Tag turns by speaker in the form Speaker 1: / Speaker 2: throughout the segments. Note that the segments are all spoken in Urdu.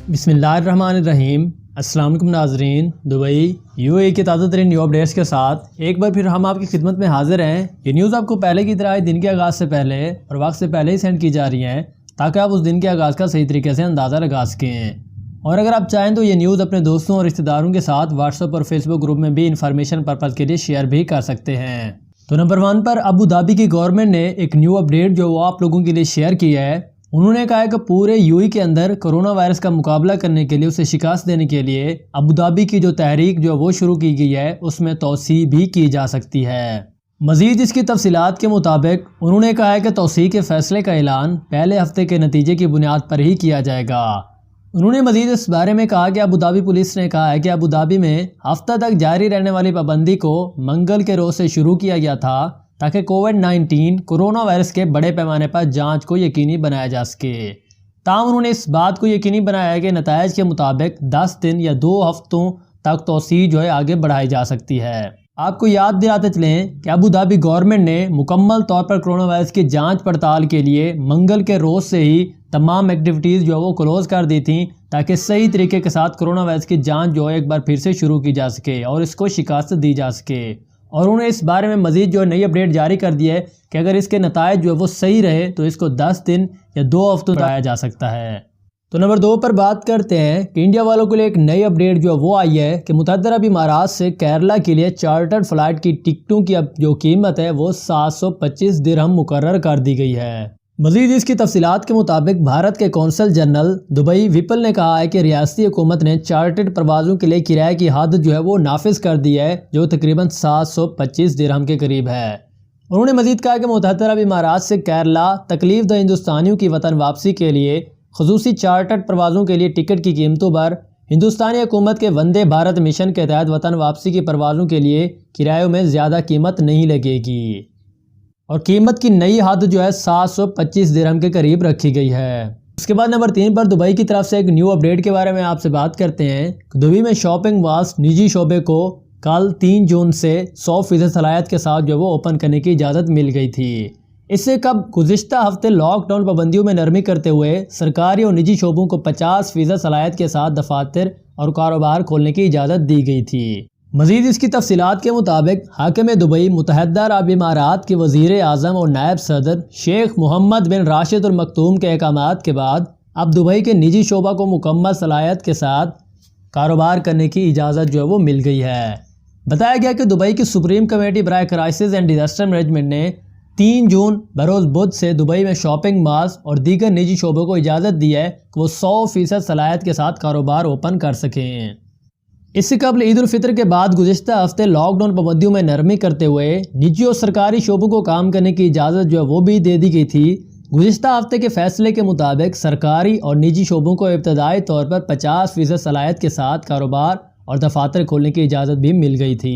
Speaker 1: بسم اللہ الرحمن الرحیم۔ السلام علیکم ناظرین، دبئی UAE کے تازہ ترین نیو اپڈیٹس کے ساتھ ایک بار پھر ہم آپ کی خدمت میں حاضر ہیں۔ یہ نیوز آپ کو پہلے کی طرح دن کے آغاز سے پہلے اور وقت سے پہلے ہی سینڈ کی جا رہی ہیں تاکہ آپ اس دن کے آغاز کا صحیح طریقے سے اندازہ لگا سکیں، اور اگر آپ چاہیں تو یہ نیوز اپنے دوستوں اور رشتہ داروں کے ساتھ واٹس ایپ اور فیس بک گروپ میں بھی انفارمیشن پرپز کے لیے شیئر بھی کر سکتے ہیں۔ تو نمبر 1 پر ابوظہبی کی گورنمنٹ نے ایک نیو اپڈیٹ جو وہ آپ لوگوں کے لیے شیئر کی ہے۔ انہوں نے کہا ہے کہ پورے UAE کے اندر کرونا وائرس کا مقابلہ کرنے کے لیے، اسے شکست دینے کے لیے ابوظہبی کی جو تحریک جو وہ شروع کی گئی ہے اس میں توسیع بھی کی جا سکتی ہے۔ مزید اس کی تفصیلات کے مطابق انہوں نے کہا ہے کہ توسیع کے فیصلے کا اعلان پہلے ہفتے کے نتیجے کی بنیاد پر ہی کیا جائے گا۔ انہوں نے مزید اس بارے میں کہا کہ ابوظہبی پولیس نے کہا ہے کہ ابوظہبی میں ہفتہ تک جاری رہنے والی پابندی کو منگل کے روز سے شروع کیا گیا تھا تاکہ کووڈ-19 کرونا وائرس کے بڑے پیمانے پر جانچ کو یقینی بنایا جا سکے۔ تاہم انہوں نے اس بات کو یقینی بنایا ہے کہ نتائج کے مطابق 10 دن یا 2 ہفتوں تک توسیع آگے بڑھائی جا سکتی ہے۔ آپ کو یاد دلاتے چلیں کہ ابوظہبی گورنمنٹ نے مکمل طور پر کرونا وائرس کی جانچ پڑتال کے لیے منگل کے روز سے ہی تمام ایکٹیویٹیز وہ کلوز کر دی تھیں تاکہ صحیح طریقے کے ساتھ کرونا وائرس کی جانچ ایک بار پھر سے شروع کی جا سکے اور اس کو شکست دی جا سکے۔ اور انہوں نے اس بارے میں مزید نئی اپڈیٹ جاری کر دی ہے کہ اگر اس کے نتائج وہ صحیح رہے تو اس کو 10 دن یا 2 ہفتوں بڑھایا جا سکتا ہے۔ تو نمبر 2 پر بات کرتے ہیں کہ انڈیا والوں کے لیے ایک نئی اپڈیٹ وہ آئی ہے کہ متحدہ عرب امارات سے کیرلا کے لیے چارٹرڈ فلائٹ کی ٹکٹوں کی اب جو قیمت ہے وہ 725 درہم مقرر کر دی گئی ہے۔ مزید اس کی تفصیلات کے مطابق بھارت کے قونصل جنرل دبئی وپل نے کہا ہے کہ ریاستی حکومت نے چارٹرڈ پروازوں کے لیے کرایہ کی حد وہ نافذ کر دی ہے جو تقریباً 725 درہم کے قریب ہے۔ انہوں نے مزید کہا کہ متحدہ عرب امارات سے کیرلا تکلیف دہ ہندوستانیوں کی وطن واپسی کے لیے خصوصی چارٹرڈ پروازوں کے لیے ٹکٹ کی قیمتوں پر ہندوستانی حکومت کے وندے بھارت مشن کے تحت وطن واپسی کی پروازوں کے لیے کرایوں میں زیادہ قیمت نہیں لگے گی، اور قیمت کی نئی حد 725 درہم کے قریب رکھی گئی ہے۔ اس کے بعد نمبر 3 پر دبئی کی طرف سے ایک نیو اپڈیٹ کے بارے میں آپ سے بات کرتے ہیں۔ دبئی میں شاپنگ مالز نجی شعبے کو کل 3 جون سے 100% صلاحیت کے ساتھ وہ اوپن کرنے کی اجازت مل گئی تھی۔ اس سے گزشتہ ہفتے لاک ڈاؤن پابندیوں میں نرمی کرتے ہوئے سرکاری اور نجی شعبوں کو 50% صلاحیت کے ساتھ دفاتر اور کاروبار کھولنے کی اجازت دی گئی تھی۔ مزید اس کی تفصیلات کے مطابق حاکم دبئی متحدہ عرب امارات کے وزیر اعظم اور نائب صدر شیخ محمد بن راشد المکتوم کے احکامات کے بعد اب دبئی کے نجی شعبہ کو مکمل صلاحیت کے ساتھ کاروبار کرنے کی اجازت وہ مل گئی ہے۔ بتایا گیا کہ دبئی کی سپریم کمیٹی برائے کرائسس اینڈ ڈیزاسٹر مینجمنٹ نے 3 جون بروز بدھ سے دبئی میں شاپنگ مالز اور دیگر نجی شعبوں کو اجازت دی ہے کہ وہ 100% صلاحیت کے ساتھ کاروبار اوپن کر سکیں۔ اس سے قبل عید الفطر کے بعد گزشتہ ہفتے لاک ڈاؤن پابندیوں میں نرمی کرتے ہوئے نجی اور سرکاری شعبوں کو کام کرنے کی اجازت وہ بھی دے دی گئی تھی۔ گزشتہ ہفتے کے فیصلے کے مطابق سرکاری اور نجی شعبوں کو ابتدائی طور پر 50% صلاحیت کے ساتھ کاروبار اور دفاتر کھولنے کی اجازت بھی مل گئی تھی۔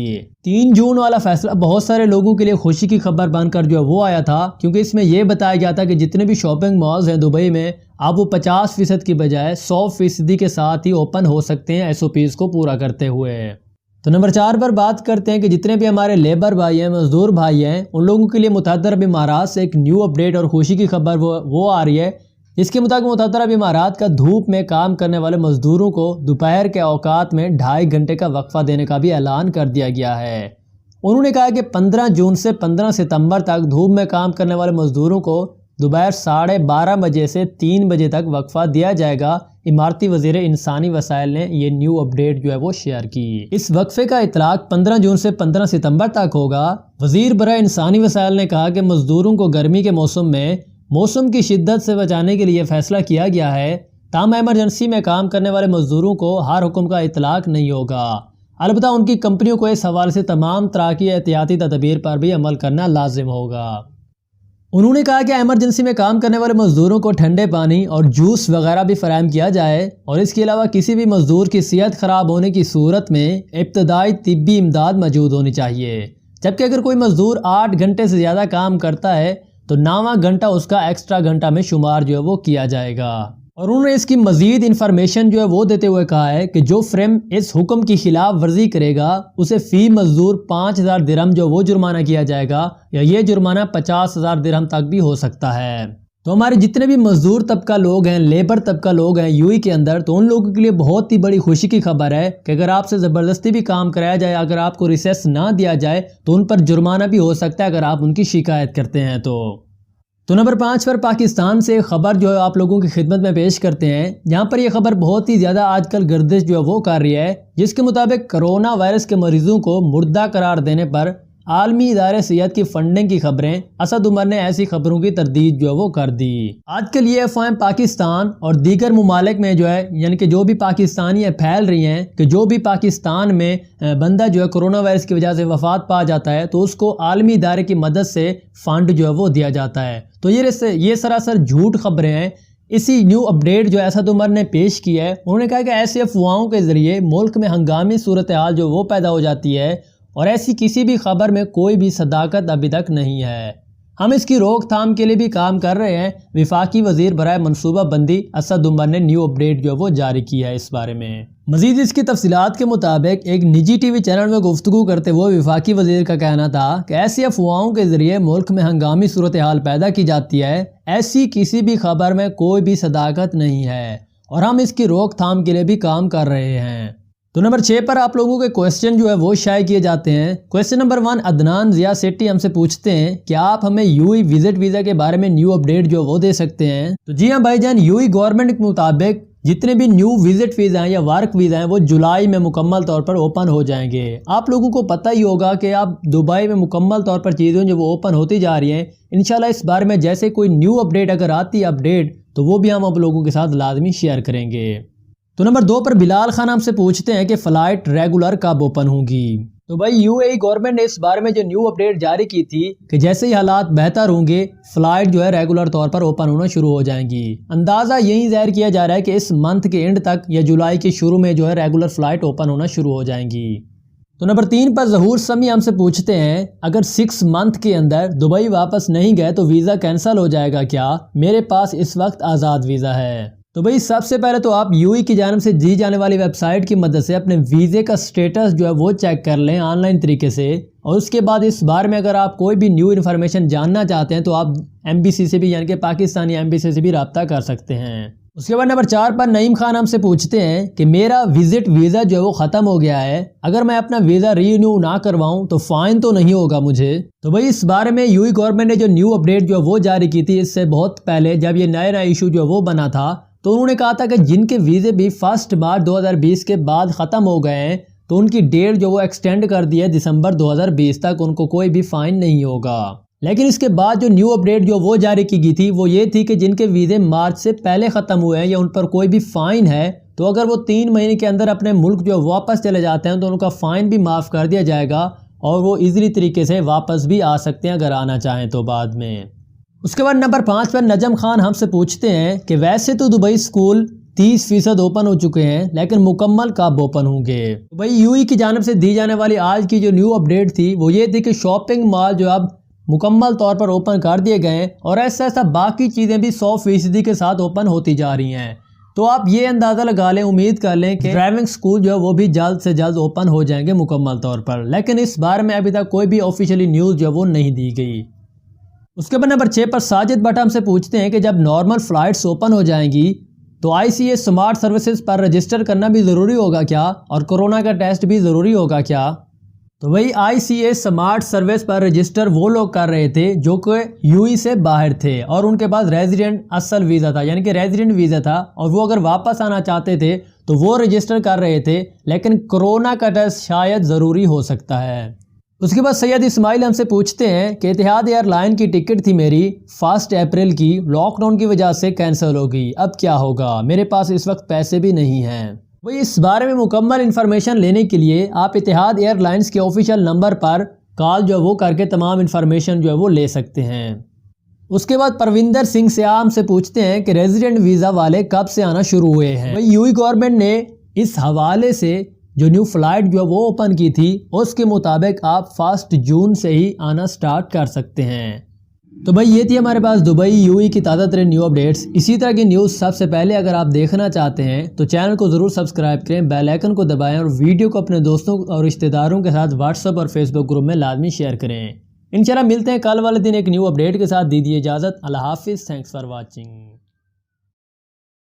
Speaker 1: 3 جون والا فیصلہ بہت سارے لوگوں کے لیے خوشی کی خبر بن کر وہ آیا تھا، کیونکہ اس میں یہ بتایا گیا تھا کہ جتنے بھی شاپنگ مالز ہیں دبئی میں اب وہ 50% کی بجائے 100% کے ساتھ ہی اوپن ہو سکتے ہیں SOPs کو پورا کرتے ہوئے۔ تو نمبر 4 پر بات کرتے ہیں کہ جتنے بھی ہمارے لیبر بھائی ہیں، مزدور بھائی ہیں، ان لوگوں کے لیے متحدہ عرب امارات سے ایک نیو اپڈیٹ اور خوشی کی خبر وہ آ رہی ہے۔ اس کے مطابق متحدہ عرب امارات کا دھوپ میں کام کرنے والے مزدوروں کو دوپہر کے اوقات میں 2.5 گھنٹے کا وقفہ دینے کا بھی اعلان کر دیا گیا ہے۔ انہوں نے کہا کہ 15 جون سے 15 ستمبر تک دھوپ میں کام کرنے والے مزدوروں کو دوپہر 12:30 بجے سے 3 بجے تک وقفہ دیا جائے گا۔ امارتی وزیر انسانی وسائل نے یہ نیو اپڈیٹ وہ شیئر کی۔ اس وقفے کا اطلاق 15 جون سے 15 ستمبر تک ہوگا۔ وزیر برائے انسانی وسائل نے کہا کہ مزدوروں کو گرمی کے موسم میں موسم کی شدت سے بچانے کے لیے فیصلہ کیا گیا ہے، تاہم ایمرجنسی میں کام کرنے والے مزدوروں کو ہر حکم کا اطلاق نہیں ہوگا۔ البتہ ان کی کمپنیوں کو اس حوالے سے تمام طرح کی احتیاطی تدابیر پر بھی عمل کرنا لازم ہوگا۔ انہوں نے کہا کہ ایمرجنسی میں کام کرنے والے مزدوروں کو ٹھنڈے پانی اور جوس وغیرہ بھی فراہم کیا جائے، اور اس کے علاوہ کسی بھی مزدور کی صحت خراب ہونے کی صورت میں ابتدائی طبی امداد موجود ہونی چاہیے، جبکہ اگر کوئی مزدور 8 گھنٹے سے زیادہ کام کرتا ہے تو 9واں گھنٹہ اس کا ایکسٹرا گھنٹہ میں شمار وہ کیا جائے گا۔ اور انہوں نے اس کی مزید انفارمیشن وہ دیتے ہوئے کہا ہے کہ جو فرم اس حکم کی خلاف ورزی کرے گا اسے فی مزدور 5000 درہم وہ جرمانہ کیا جائے گا، یا یہ جرمانہ 50,000 درہم تک بھی ہو سکتا ہے۔ تو ہمارے جتنے بھی مزدور طبقہ لوگ ہیں، لیبر طبقہ لوگ ہیں یو اے کے اندر، تو ان لوگوں کے لیے بہت ہی بڑی خوشی کی خبر ہے کہ اگر آپ سے زبردستی بھی کام کرایا جائے، اگر آپ کو ریسیس نہ دیا جائے تو ان پر جرمانہ بھی ہو سکتا ہے اگر آپ ان کی شکایت کرتے ہیں تو نمبر 5 پر پاکستان سے خبر جو ہے آپ لوگوں کی خدمت میں پیش کرتے ہیں، جہاں پر یہ خبر بہت ہی زیادہ آج کل گردش جو ہے وہ کر رہی ہے، جس کے مطابق کرونا وائرس کے مریضوں کو مردہ قرار دینے پر عالمی ادارے صحت کی فنڈنگ کی خبریں، اسد عمر نے ایسی خبروں کی تردید جو ہے وہ کر دی۔ آج کل یہ افواہیں پاکستان اور دیگر ممالک میں جو ہے یعنی کہ جو بھی پاکستانی ہیں پھیل رہی ہیں کہ جو بھی پاکستان میں بندہ جو ہے کرونا وائرس کی وجہ سے وفات پا جاتا ہے تو اس کو عالمی ادارے کی مدد سے فنڈ جو ہے وہ دیا جاتا ہے، تو یہ سراسر جھوٹ خبریں ہیں۔ اسی نیو اپڈیٹ جو اسد عمر نے پیش کی ہے، انہوں نے کہا کہ ایسے افواہوں کے ذریعے ملک میں ہنگامی صورتحال جو وہ پیدا ہو جاتی ہے اور ایسی کسی بھی خبر میں کوئی بھی صداقت ابھی تک نہیں ہے۔ ہم اس کی روک تھام کے لیے بھی کام کر رہے ہیں۔ وفاقی وزیر برائے منصوبہ بندی اسد عمر نے نیو اپڈیٹ جو وہ جاری کی ہے اس بارے میں۔ مزید اس کی تفصیلات کے مطابق ایک نجی ٹی وی چینل میں گفتگو کرتے ہوئے وفاقی وزیر کا کہنا تھا کہ ایسی افواہوں کے ذریعے ملک میں ہنگامی صورتحال پیدا کی جاتی ہے، ایسی کسی بھی خبر میں کوئی بھی صداقت نہیں ہے اور ہم اس کی روک تھام کے لیے بھی کام کر رہے ہیں۔ تو نمبر 6 پر آپ لوگوں کے کوئسچن جو ہے وہ شائع کیے جاتے ہیں۔ کوئسچن نمبر 1 عدنان ضیاء سیٹی ہم سے پوچھتے ہیں کہ آپ ہمیں یو اے وزٹ ویزا کے بارے میں نیو اپڈیٹ جو وہ دے سکتے ہیں؟ تو جی ہاں بھائی جان، یو اے گورنمنٹ کے مطابق جتنے بھی نیو وزٹ ویزا ہیں یا ورک ویزا ہیں وہ جولائی میں مکمل طور پر اوپن ہو جائیں گے۔ آپ لوگوں کو پتہ ہی ہوگا کہ اب دبئی میں مکمل طور پر چیزیں جو وہ اوپن ہوتی جا رہی ہیں۔ انشاءاللہ اس بارے میں جیسے کوئی نیو اپڈیٹ اگر آتی ہے اپڈیٹ تو وہ بھی ہم آپ لوگوں کے ساتھ لازمی شیئر کریں گے۔ تو نمبر 2 پر بلال خان ہم سے پوچھتے ہیں کہ فلائٹ ریگولر کب اوپن ہوگی؟ تو بھائی یو اے گورنمنٹ نے اس بارے میں جو نیو اپڈیٹ جاری کی تھی کہ جیسے ہی حالات بہتر ہوں گے فلائٹ جو ہے ریگولر طور پر اوپن ہونا شروع ہو جائیں گی۔ اندازہ یہی ظاہر کیا جا رہا ہے کہ اس منتھ کے اینڈ تک یا جولائی کے شروع میں جو ہے ریگولر فلائٹ اوپن ہونا شروع ہو جائیں گی۔ تو نمبر 3 پر ظہور سمی ہم سے پوچھتے ہیں اگر 6 منتھ کے اندر دبئی واپس نہیں گئے تو ویزا کینسل ہو جائے گا کیا؟ میرے پاس اس وقت آزاد ویزا ہے۔ تو بھئی سب سے پہلے تو آپ یو اے کی جانب سے دی جانے والی ویب سائٹ کی مدد سے اپنے ویزے کا سٹیٹس جو ہے وہ چیک کر لیں آن لائن طریقے سے، اور اس کے بعد اس بارے میں اگر آپ کوئی بھی نیو انفارمیشن جاننا چاہتے ہیں تو آپ ایمبیسی سے بھی یعنی کہ پاکستانی ایمبیسی سے بھی رابطہ کر سکتے ہیں۔ اس کے بعد نمبر 4 پر نعیم خان ہم سے پوچھتے ہیں کہ میرا وزٹ ویزا جو ہے وہ ختم ہو گیا ہے، اگر میں اپنا ویزا ری رینیو نہ کرواؤں تو فائن تو نہیں ہوگا مجھے؟ تو بھئی اس بارے میں یو اے گورنمنٹ نے جو نیو اپڈیٹ جو وہ جاری کی تھی اس سے بہت پہلے جب یہ نیا ایشو جو وہ بنا تھا تو انہوں نے کہا تھا کہ جن کے ویزے بھی 1 مارچ 2020 کے بعد ختم ہو گئے ہیں تو ان کی ڈیٹ جو وہ ایکسٹینڈ کر دی ہے دسمبر 2020 تک، ان کو کوئی بھی فائن نہیں ہوگا۔ لیکن اس کے بعد جو نیو اپڈیٹ جو وہ جاری کی گئی تھی وہ یہ تھی کہ جن کے ویزے مارچ سے پہلے ختم ہوئے ہیں یا ان پر کوئی بھی فائن ہے تو اگر وہ 3 مہینے کے اندر اپنے ملک جو واپس چلے جاتے ہیں تو ان کا فائن بھی معاف کر دیا جائے گا اور وہ ایزیلی طریقے سے واپس بھی آ سکتے ہیں اگر آنا چاہیں تو بعد میں۔ اس کے بعد نمبر 5 پر نجم خان ہم سے پوچھتے ہیں کہ ویسے تو دبئی اسکول 30% اوپن ہو چکے ہیں لیکن مکمل کب اوپن ہوں گے؟ بھائی یو اے کی جانب سے دی جانے والی آج کی جو نیو اپڈیٹ تھی وہ یہ تھی کہ شاپنگ مال جو اب مکمل طور پر اوپن کر دیے گئے ہیں اور ایسا باقی چیزیں بھی 100% کے ساتھ اوپن ہوتی جا رہی ہیں۔ تو آپ یہ اندازہ لگا لیں، امید کر لیں کہ ڈرائیونگ سکول جو ہے وہ بھی جلد سے جلد اوپن ہو جائیں گے مکمل طور پر، لیکن اس بارے میں ابھی تک کوئی بھی آفیشیلی نیوز جو ہے وہ نہیں دی گئی۔ اس کے بعد نمبر 6 پر ساجد بٹ ہم سے پوچھتے ہیں کہ جب نارمل فلائٹس اوپن ہو جائیں گی تو آئی سی اے سمارٹ سروسز پر رجسٹر کرنا بھی ضروری ہوگا کیا اور کورونا کا ٹیسٹ بھی ضروری ہوگا کیا؟ تو وہی آئی سی اے سمارٹ سروس پر رجسٹر وہ لوگ کر رہے تھے جو کہ یو اے سے باہر تھے اور ان کے پاس ریزیڈنٹ اصل ویزا تھا یعنی کہ ریزیڈنٹ ویزا تھا، اور وہ اگر واپس آنا چاہتے تھے تو وہ رجسٹر کر رہے تھے، لیکن کورونا کا ٹیسٹ شاید ضروری ہو سکتا ہے۔ اس کے بعد سید اسماعیل ہم سے پوچھتے ہیں کہ اتحاد ایئر لائن کی ٹکٹ تھی میری 1 اپریل کی، لاک ڈاؤن کی وجہ سے کینسل ہو گئی، اب کیا ہوگا؟ میرے پاس اس وقت پیسے بھی نہیں ہیں۔ وہی اس بارے میں مکمل انفارمیشن لینے کے لیے آپ اتحاد ایئر لائنز کے آفیشیل نمبر پر کال جو وہ کر کے تمام انفارمیشن جو ہے وہ لے سکتے ہیں۔ اس کے بعد پرویندر سنگھ سیاہ ہم سے پوچھتے ہیں کہ ریزیڈنٹ ویزا والے کب سے آنا شروع ہوئے ہیں؟ یو اے گورنمنٹ نے اس حوالے سے جو نیو فلائٹ جو وہ اوپن کی تھی اس کے مطابق آپ 1 جون سے ہی آنا سٹارٹ کر سکتے ہیں۔ تو بھائی یہ تھی ہمارے پاس دبئی یو اے کی تازہ ترین نیو اپڈیٹس۔ اسی طرح کی نیوز سب سے پہلے اگر آپ دیکھنا چاہتے ہیں تو چینل کو ضرور سبسکرائب کریں، بیل آئیکن کو دبائیں اور ویڈیو کو اپنے دوستوں اور رشتہ داروں کے ساتھ واٹس ایپ اور فیس بک گروپ میں لازمی شیئر کریں۔ انشاءاللہ ملتے ہیں کل والے دن ایک نیو اپڈیٹ کے ساتھ. دیجیے اجازت. اللہ حافظ. Thanks for watching.